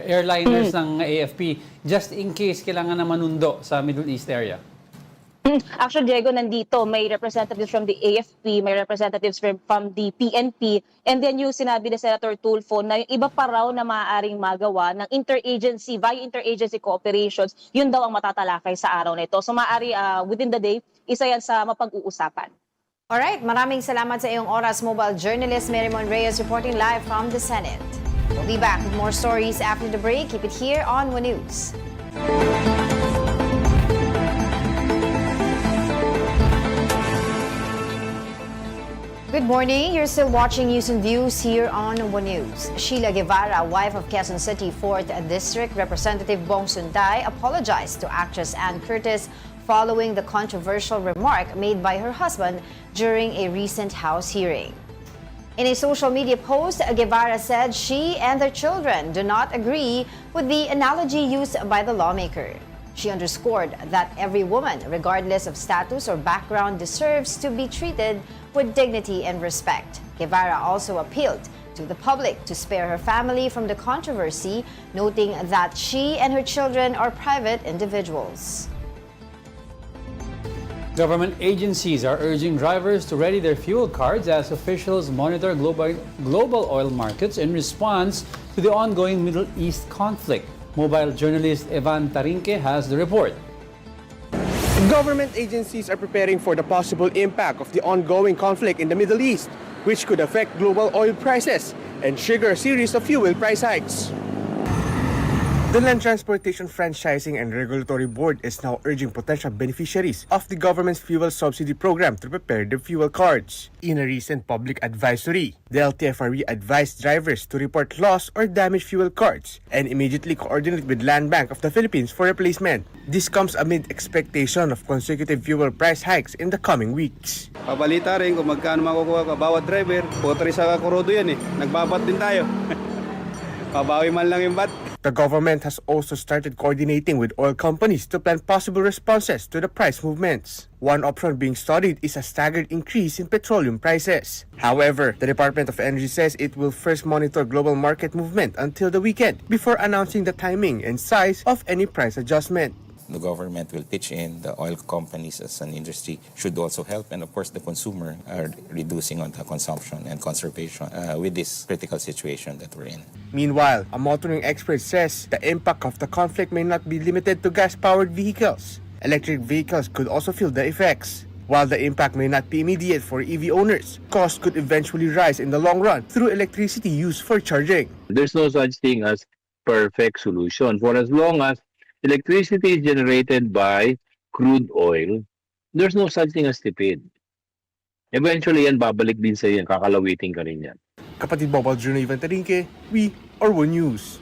airliners ng AFP just in case kailangan na manundo sa Middle East area. Actually, Diego, nandito may representatives from the AFP, may representatives from the PNP, and then yung sinabi ni Senator Tulfo na yung iba pa raw na maaaring magawa ng interagency, via interagency cooperations, yun daw ang matatalakay sa araw na ito. So maaari within the day, isa yan sa mapag-uusapan. Alright, maraming salamat sa iyong oras, mobile journalist Merimon Reyes reporting live from the Senate. We'll be back with more stories after the break. Keep it here on One News. Good morning. You're still watching News and Views here on One News. Sheila Guevara, wife of Quezon City 4th District Representative Bong Sunday, apologized to actress Ann Curtis following the controversial remark made by her husband during a recent House hearing. In a social media post, Guevara said she and their children do not agree with the analogy used by the lawmaker. She underscored that every woman, regardless of status or background, deserves to be treated with dignity and respect. Guevara also appealed to the public to spare her family from the controversy, noting that she and her children are private individuals. Government agencies are urging drivers to ready their fuel cards as officials monitor global oil markets in response to the ongoing Middle East conflict. Mobile journalist Evan Tarinque has the report. Government agencies are preparing for the possible impact of the ongoing conflict in the Middle East, which could affect global oil prices and trigger a series of fuel price hikes. The Land Transportation Franchising and Regulatory Board is now urging potential beneficiaries of the government's fuel subsidy program to prepare their fuel cards. In a recent public advisory, the LTFRB advised drivers to report lost or damaged fuel cards and immediately coordinate with Land Bank of the Philippines for replacement. This comes amid expectation of consecutive fuel price hikes in the coming weeks. Pabalita rin kung magkano makukuha ka bawat driver. Potri sa Kurodo yan eh. Nagbabat din tayo. Pabawi man lang yung bat. The government has also started coordinating with oil companies to plan possible responses to the price movements. One option being studied is a staggered increase in petroleum prices. However, the Department of Energy says it will first monitor global market movement until the weekend before announcing the timing and size of any price adjustment. The government will pitch in, the oil companies as an industry should also help, and of course the consumer are reducing on the consumption and conservation with this critical situation that we're in. Meanwhile, a motoring expert says the impact of the conflict may not be limited to gas-powered vehicles. Electric vehicles could also feel the effects. While the impact may not be immediate for EV owners, costs could eventually rise in the long run through electricity used for charging. There's no such thing as perfect solution. For as long as electricity is generated by crude oil, there's no such thing as tipid. Eventually yan, babalik din sa yan, kakalawitin ka rin yan. Kapatid Mobile Journal Ivan Tarinque, we are One News.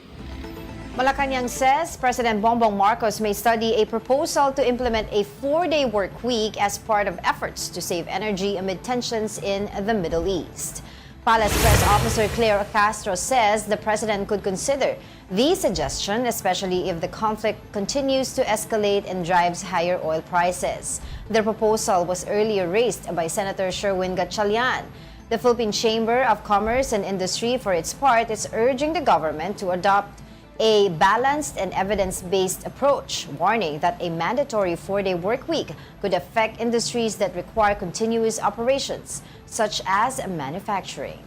Malacanang says President Bongbong Marcos may study a proposal to implement a 4-day work week as part of efforts to save energy amid tensions in the Middle East. Palace Press Officer Claire Castro says the president could consider the suggestion, especially if the conflict continues to escalate and drives higher oil prices. The proposal was earlier raised by Senator Sherwin Gatchalian. The Philippine Chamber of Commerce and Industry, for its part, is urging the government to adopt a balanced and evidence-based approach, warning that a mandatory 4-day work week could affect industries that require continuous operations, such as manufacturing.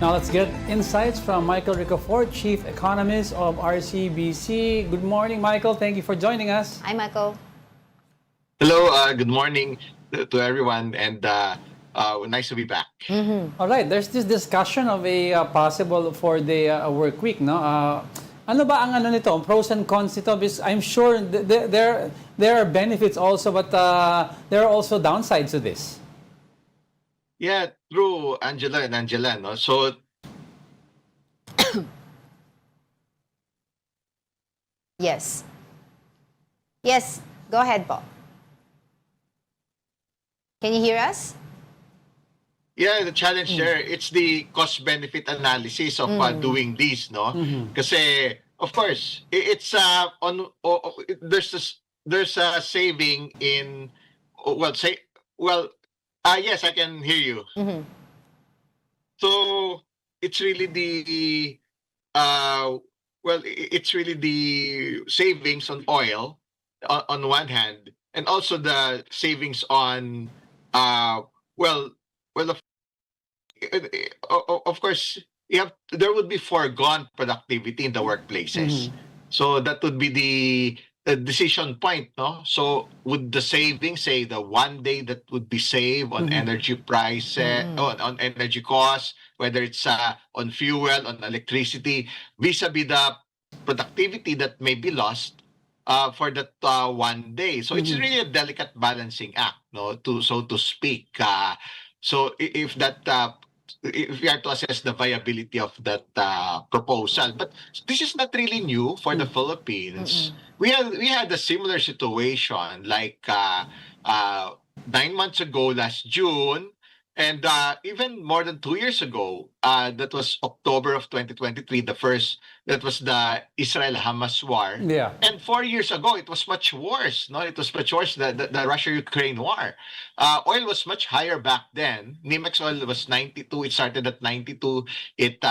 Now let's get insights from Michael Ricafort, Chief Economist of RCBC. Good morning, Michael. Thank you for joining us. Hi, Michael. Hello, good morning to everyone, and nice to be back. All right, there's this discussion of a possible 4-day work week, no? Ano ba ang ano nito, pros and cons nito? Because I'm sure there are benefits also, but there are also downsides to this. Yeah, true, Angela and Angela, no? So, Yes. Yes, go ahead, Paul. Can you hear us? yeah, the challenge there, it's the cost-benefit analysis of doing this, no? Kasi, of course, it's there's a saving in, yes, I can hear you. So it's really it's really the savings on oil on one hand, and also the savings on of course there would be foregone productivity in the workplaces. So that would be the decision point, no? So would the savings, say the 1 day that would be saved on energy prices, on energy costs, whether it's on fuel, on electricity, vis-a-vis the productivity that may be lost for that 1 day. So it's really a delicate balancing act, no, to speak. So if that if we are to assess the viability of that proposal, but this is not really new for the Philippines. We had a similar situation like 9 months ago, last June, and even more than 2 years ago, that was October of 2023, that was the Israel-Hamas war. Yeah. And 4 years ago, it was much worse. No, it was much worse, the Russia-Ukraine war. Oil was much higher back then. NYMEX oil was 92. It started at 92. It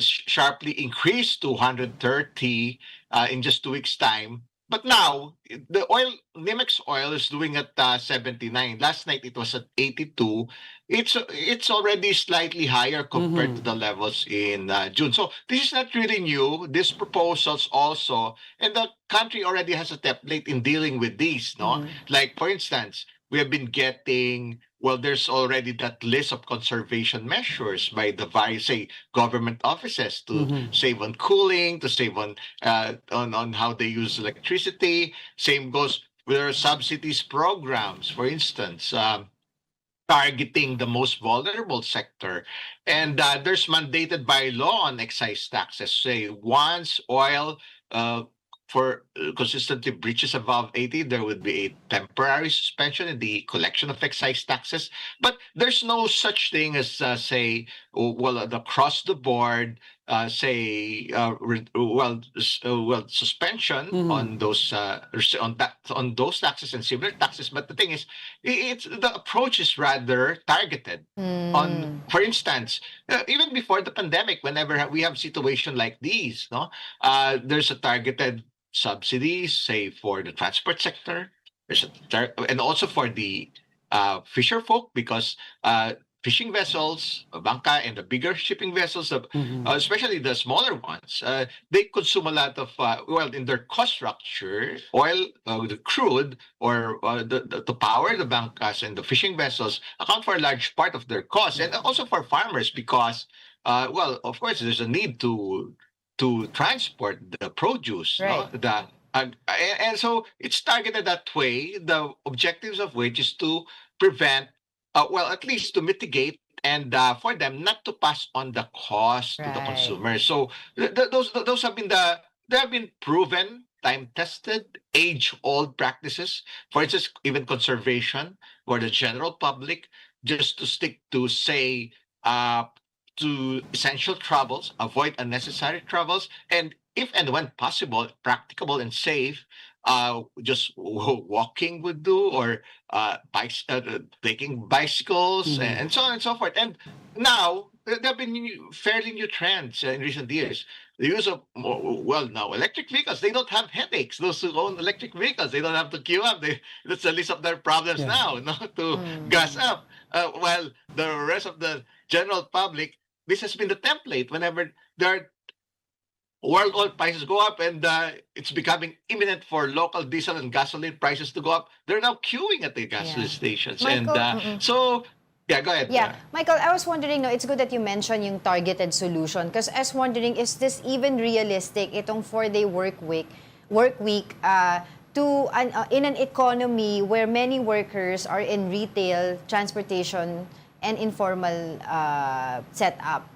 sharply increased to 130 in just 2 weeks' time. But now, the NYMEX oil is doing at 79. Last night, it was at 82. It's already slightly higher compared to the levels in June. So this is not really new. These proposals also, and the country already has a template in dealing with these, no? Like, for instance, we have been getting, well, there's already that list of conservation measures by the various, say, government offices to save on cooling, to save on how they use electricity. Same goes with our subsidies programs, for instance, targeting the most vulnerable sector. And there's mandated by law on excise taxes. Say, once oil for consistently breaches above 80, there would be a temporary suspension in the collection of excise taxes. But there's no such thing as, say, the across-the-board, suspension on those on those taxes and similar taxes. But the thing is, the approach is rather targeted. On, for instance, even before the pandemic, whenever we have situation like these, no, there's a targeted subsidies, say, for the transport sector, and also for the fisher folk, because fishing vessels, bangka, and the bigger shipping vessels, especially the smaller ones, they consume a lot of, in their cost structure, oil, the crude, or to power the bangkas and the fishing vessels account for a large part of their costs, and also for farmers, because, of course, there's a need to transport the produce, Right. no? And so it's targeted that way. The objectives of which is to prevent, at least to mitigate, and for them not to pass on the cost to the Right. consumer. So those have been they have been proven, time-tested, age-old practices. For instance, even conservation for the general public, just to stick to, say, to essential travels, avoid unnecessary travels, and if and when possible, practicable and safe, just walking would do, or taking bicycles, and so on and so forth. And now, there have been fairly new trends in recent years. The use of, now electric vehicles, they don't have headaches. Those who own electric vehicles, they don't have to queue up. That's the least of their problems now, to gas up. While the rest of the general public, this has been the template. Whenever world oil prices go up, and it's becoming imminent for local diesel and gasoline prices to go up, they're now queuing at the gasoline stations. Michael, And so, yeah, go ahead. Yeah, Michael, I was wondering, it's good that you mentioned yung targeted solution, because I was wondering, is this even realistic, itong 4-day work week, in an economy where many workers are in retail, transportation, and informal setup?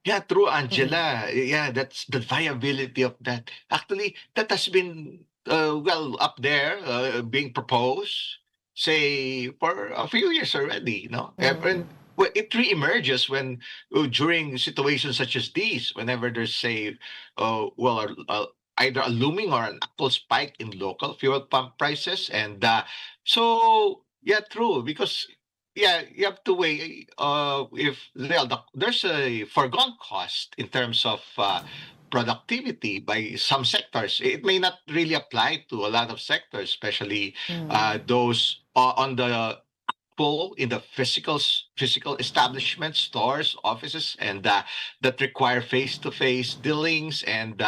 Yeah, true, Angela. Yeah, that's the viability of that. Actually, that has been up there, being proposed, say, for a few years already. No, and it re-emerges when during situations such as these, whenever there's, say, either a looming or an actual spike in local fuel pump prices, and so yeah, true, because. Yeah, you have to weigh if there's a foregone cost in terms of productivity by some sectors. It may not really apply to a lot of sectors, especially those on the in the physical establishments, stores, offices, and that require face-to-face dealings, and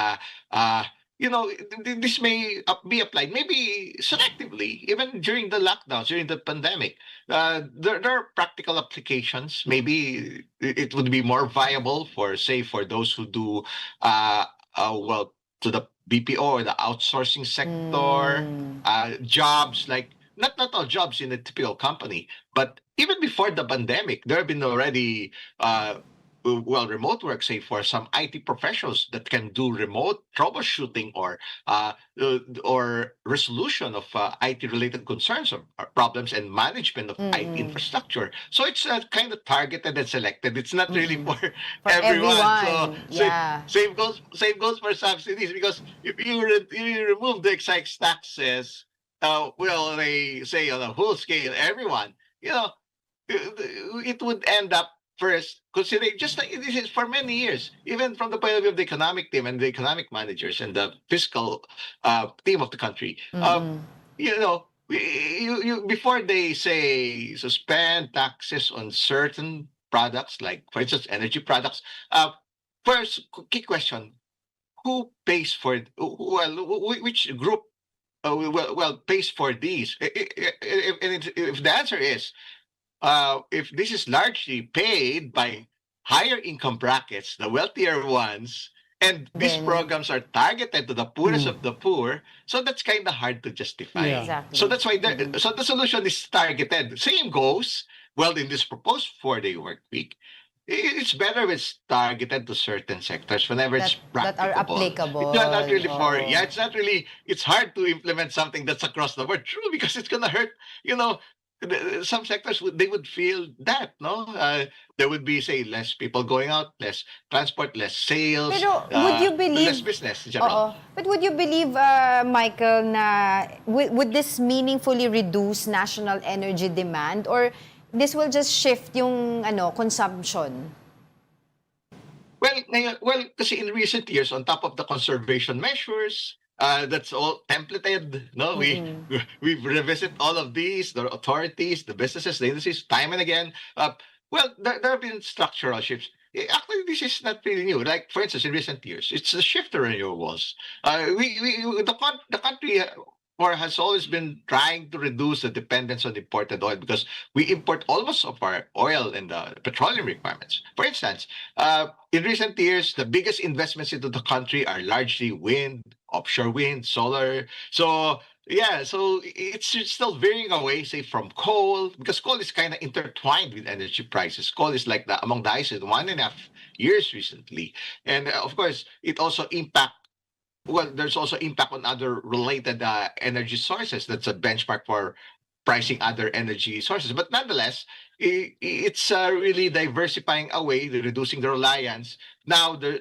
this may be applied maybe selectively, even during the lockdowns, during the pandemic. There are practical applications. Maybe it would be more viable for those who do, to the BPO or the outsourcing sector, jobs like not all jobs in a typical company, but even before the pandemic, there have been already remote work, say for some IT professionals that can do remote troubleshooting or resolution of IT-related concerns or problems and management of IT infrastructure. So it's kind of targeted and selected. It's not really for everyone. So yeah. same goes for subsidies, because if you remove the excise taxes, they say on a whole scale, everyone, it would end up first, considering just like this is for many years, even from the point of view of the economic team and the economic managers and the fiscal team of the country. Before they say suspend taxes on certain products, like for instance energy products, first key question: who pays for? Which group? Pays for these? If the answer is if this is largely paid by higher income brackets, the wealthier ones, and these programs are targeted to the poorest of the poor, so that's kind of hard to justify. Yeah. Exactly. So that's why so the solution is targeted. Same goes, in this proposed 4-day work week. It's better if it's targeted to certain sectors whenever it's that are practicable. applicable. It's not really for, Oo. it's not really, it's hard to implement something that's across the board. True, because it's going to hurt, some sectors they would feel that, no? There would be, say, less people going out, less transport, less sales, Pero would you believe... less business in general. Oo. But would you believe, Michael, na would this meaningfully reduce national energy demand, or this will just shift yung consumption? Well, kasi in recent years, on top of the conservation measures, that's all templated. No, we've revisited all of these, the authorities, the businesses, the industries, time and again. There have been structural shifts. Actually, this is not really new. Like, for instance, in recent years, it's a shift to renewables. The country has always been trying to reduce the dependence on imported oil, because we import almost of our oil and petroleum requirements. For instance, in recent years, the biggest investments into the country are largely wind, offshore wind, solar. So it's still veering away, say, from coal, because coal is kind of intertwined with energy prices. Coal is like among the highest in 1.5 years recently. And of course, it also there's also impact on other related energy sources. That's a benchmark for pricing other energy sources. But nonetheless, it's really diversifying away, reducing the reliance. Now, there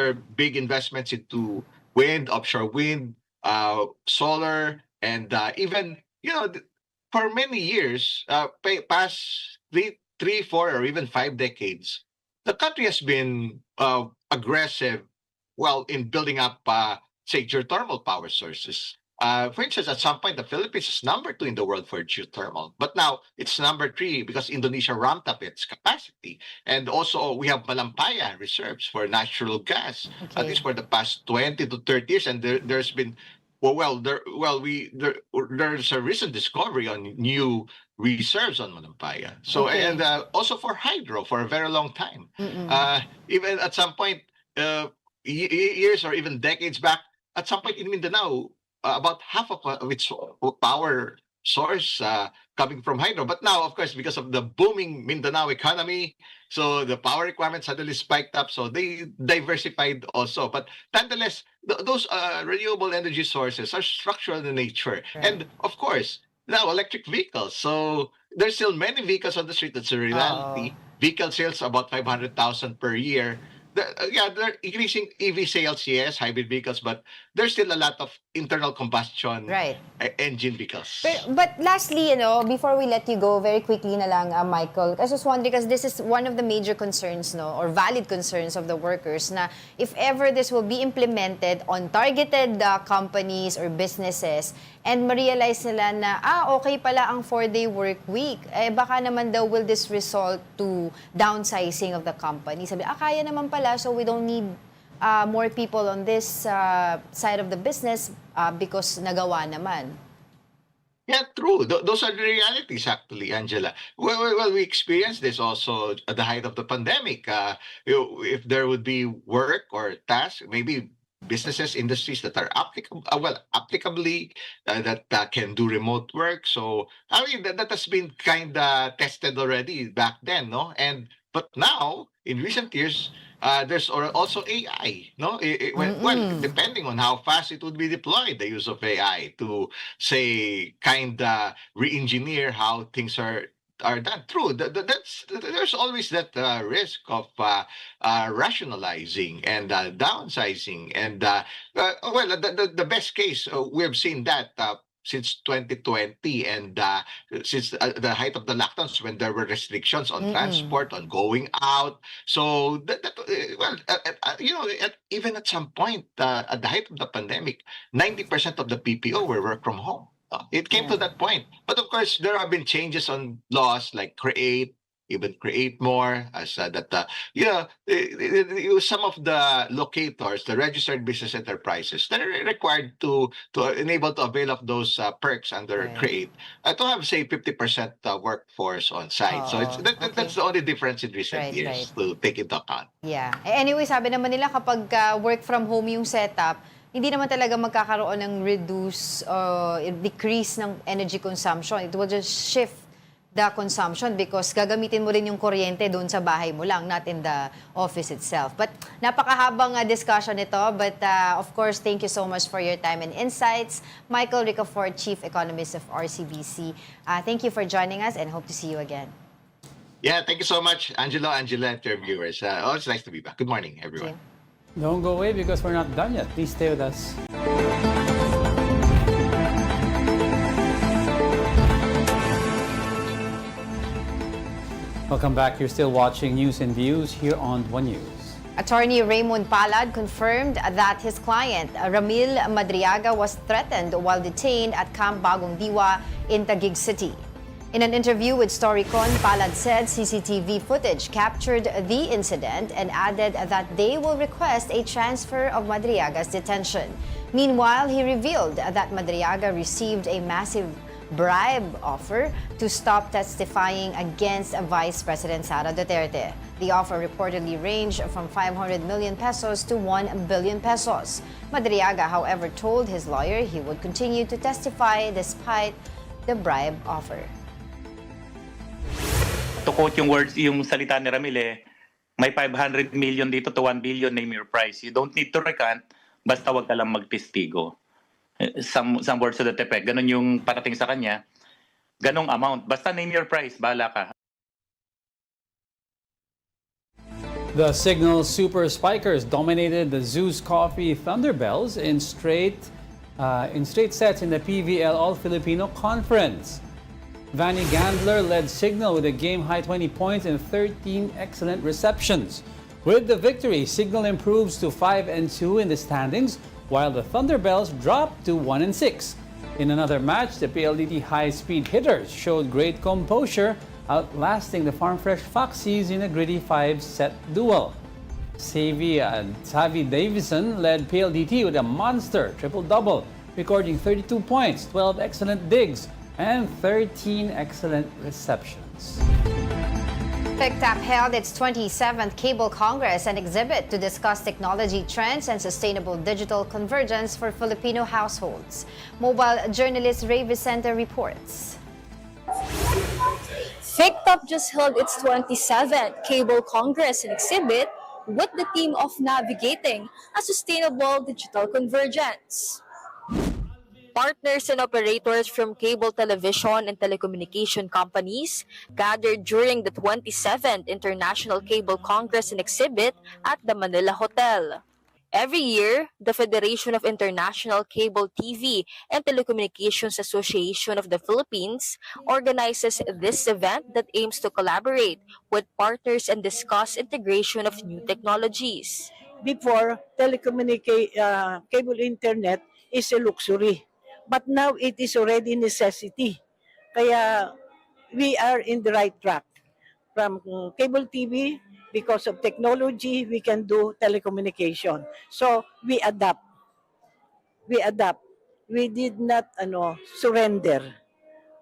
are big investments into wind, offshore wind, solar, and even, for many years, past three, 4, or even 5 decades, the country has been aggressive, in building up, say, geothermal power sources. For instance, at some point, the Philippines is number 2 in the world for geothermal, but now it's number 3 because Indonesia ramped up its capacity. And also, we have Malampaya reserves for natural gas, at least for the past 20 to 30 years. And there's been, there's a recent discovery on new reserves on Malampaya. So, and also for hydro for a very long time. Even at some point, years or even decades back, at some point in Mindanao, about half of its power source coming from hydro. But now, of course, because of the booming Mindanao economy, so the power requirements suddenly spiked up. So they diversified also. But nonetheless, those renewable energy sources are structural in nature. Right. And of course, now electric vehicles. So there's still many vehicles on the street. That's a reality. Vehicle sales about 500,000 per year. They're increasing EV sales, yes, hybrid vehicles, but there's still a lot of internal combustion engine vehicles. But lastly, before we let you go, very quickly na lang, Michael, I was just wondering, because this is one of the major concerns, or valid concerns of the workers, na if ever this will be implemented on targeted companies or businesses, and ma-realize nila na, okay pala ang 4-day work week, baka naman daw will this result to downsizing of the company. Sabi, kaya naman pala, so we don't need more people on this side of the business because nagawa naman. Yeah, true. Those are the realities, actually, Angela. Well, we experienced this also at the height of the pandemic. If there would be work or tasks, maybe businesses, industries that are applicably that can do remote work. So I mean that has been kind of tested already back then, no? But now in recent years, there's also AI, no? Well, depending on how fast it would be deployed, the use of AI to say kind of re-engineer how things are done. True. There's always that risk of rationalizing and downsizing. And well, the best case we've seen that since 2020 and since the height of the lockdowns when there were restrictions on transport, on going out. So well, even at some point at the height of the pandemic, 90% of the PPO were work from home. It came to that point. But of course, there have been changes on laws like even create more, as some of the locators, the registered business enterprises, they're required to enable to avail of those perks under create to have say 50% workforce on site. So that's the only difference in recent years to take into account. Yeah. Anyway, sabi naman nila kapag work from home yung setup, hindi naman talaga magkakaroon ng decrease ng energy consumption. It will just shift the consumption because gagamitin mo rin yung kuryente doon sa bahay mo lang, not in the office itself. But napakahabang discussion ito. But of course, thank you so much for your time and insights. Michael Ricafort, Chief Economist of RCBC. Thank you for joining us and hope to see you again. Yeah, thank you so much, Angela, and your viewers. Always nice to be back. Good morning, everyone. Don't go away because we're not done yet. Please stay with us. Welcome back. You're still watching News and Views here on One News. Attorney Raymond Palad confirmed that his client, Ramil Madriaga, was threatened while detained at Camp Bagong Diwa in Taguig City. In an interview with Storycon, Palad said CCTV footage captured the incident and added that they will request a transfer of Madriaga's detention. Meanwhile, he revealed that Madriaga received a massive bribe offer to stop testifying against Vice President Sara Duterte. The offer reportedly ranged from 500 million pesos to 1 billion pesos. Madriaga, however, told his lawyer he would continue to testify despite the bribe offer. To quote yung salita ni Ramil, may 500 million dito to 1 billion, name your price. You don't need to recant, basta wag ka lang magtestigo. Some words to that effect. Ganon yung parating sa kanya. Ganong amount. Basta name your price, bahala ka. The Signal Super Spikers dominated the Zeus Coffee Thunderbells in straight sets in the PVL All-Filipino Conference. Vanny Gandler led Signal with a game-high 20 points and 13 excellent receptions. With the victory, Signal improves to 5-2 in the standings, while the Thunderbells dropped to 1-6. In another match, the PLDT high-speed hitters showed great composure, outlasting the Farm Fresh Foxies in a gritty 5-set duel. Savvy Davison led PLDT with a monster triple-double, recording 32 points, 12 excellent digs, and 13 excellent receptions. TICTAP held its 27th Cable Congress, an exhibit to discuss technology trends and sustainable digital convergence for Filipino households. Mobile journalist Ray Vicente reports. TICTAP just held its 27th Cable Congress, an exhibit with the theme of navigating a sustainable digital convergence. Partners and operators from cable television and telecommunication companies gathered during the 27th International Cable Congress and Exhibit at the Manila Hotel. Every year, the Federation of International Cable TV and Telecommunications Association of the Philippines organizes this event that aims to collaborate with partners and discuss integration of new technologies. Before, cable internet is a luxury. But now it is already necessity. Kaya we are in the right track. From cable TV, because of technology, we can do telecommunication. So we adapt. We did not surrender.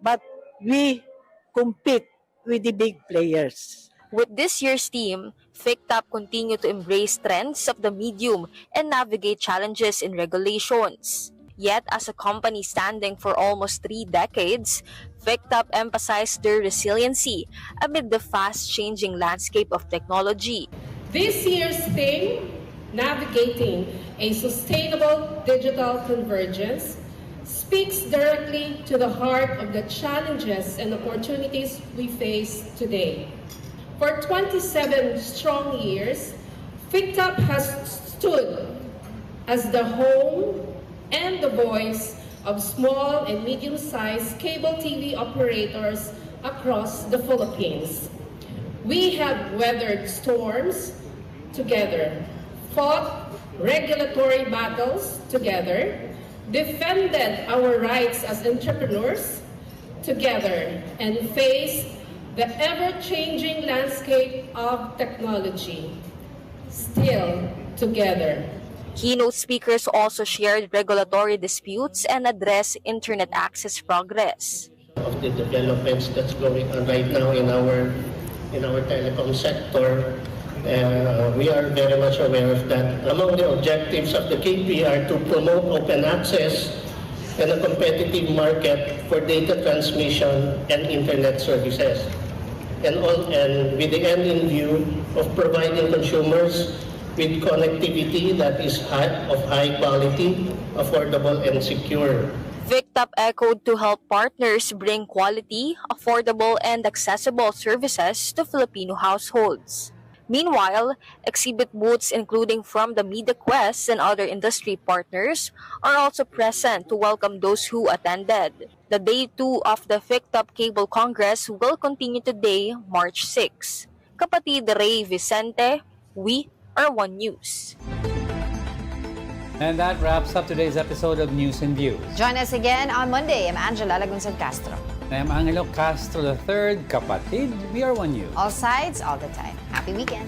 But we compete with the big players. With this year's theme, FICTAP continue to embrace trends of the medium and navigate challenges in regulations. Yet, as a company standing for almost 3 decades, FICTAP emphasized their resiliency amid the fast-changing landscape of technology. This year's theme, Navigating a Sustainable Digital Convergence, speaks directly to the heart of the challenges and opportunities we face today. For 27 strong years, FICTAP has stood as the home and the voice of small and medium-sized cable TV operators across the Philippines. We have weathered storms together, fought regulatory battles together, defended our rights as entrepreneurs together, and faced the ever-changing landscape of technology still together. Keynote speakers also shared regulatory disputes and addressed internet access progress. Of the developments that's going on right now in our telecom sector, we are very much aware of that. Among the objectives of the KP are to promote open access and a competitive market for data transmission and internet services, and with the end in view of providing consumers with connectivity that is of high quality, affordable, and secure. FICTAP echoed to help partners bring quality, affordable, and accessible services to Filipino households. Meanwhile, exhibit booths including from the MediaQuest and other industry partners are also present to welcome those who attended. The Day 2 of the FICTAP Cable Congress will continue today, March 6. Kapatid Ray Vicente, we are One News. And that wraps up today's episode of News and Views. Join us again on Monday. I'm Angela Lagunsad Castro. I'm Angelo Castro III, kapatid. We are One News. All sides, all the time. Happy weekend.